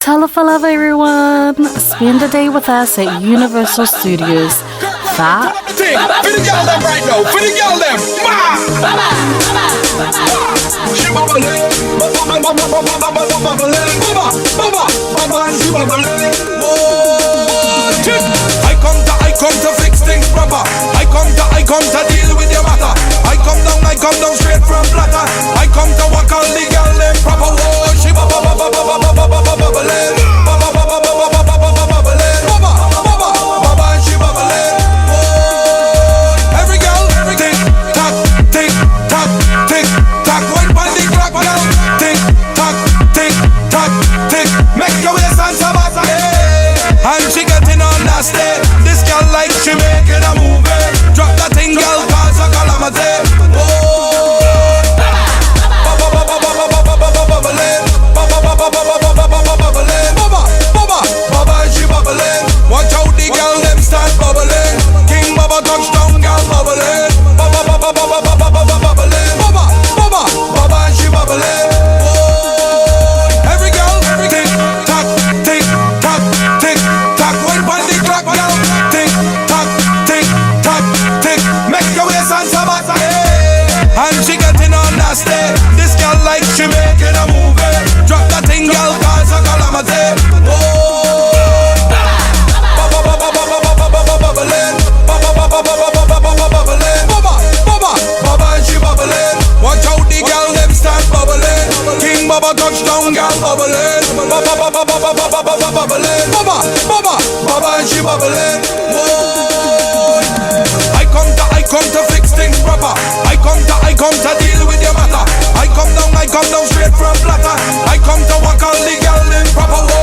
Love everyone! Spend a day with us at Universal Studios. Fat. For the girl them right now, for the girl them. She bubbling, I come to fix things proper. I come to deal with your matter. I come down straight from platter. I come to walk all the girl them proper. Whoa, she bubbling. And she getting on nasty. This girl like she making a movie. Drop that thing, girl, cause a calamity. She bubbling. Watch out, the girl them start bubbling. King Baba touchdown, girl bubbling. She bubbling. Every girl, tick tock, tick tock, tick tock. One by the clock, girl. Tick tock, tick tock, tick. Make your waist and sabat. And she getting on nasty. This girl like she making a movie. Drop that thing, girl, cause a calamity. She bubbling. Watch out, the girl them start bubbling. King Baba touchdown, girl bubbling. She bubbling. Whoa. I come to fix things proper. I come to deal with your matter. I come down straight from platter. I come to walk all the girl in proper. Whoa.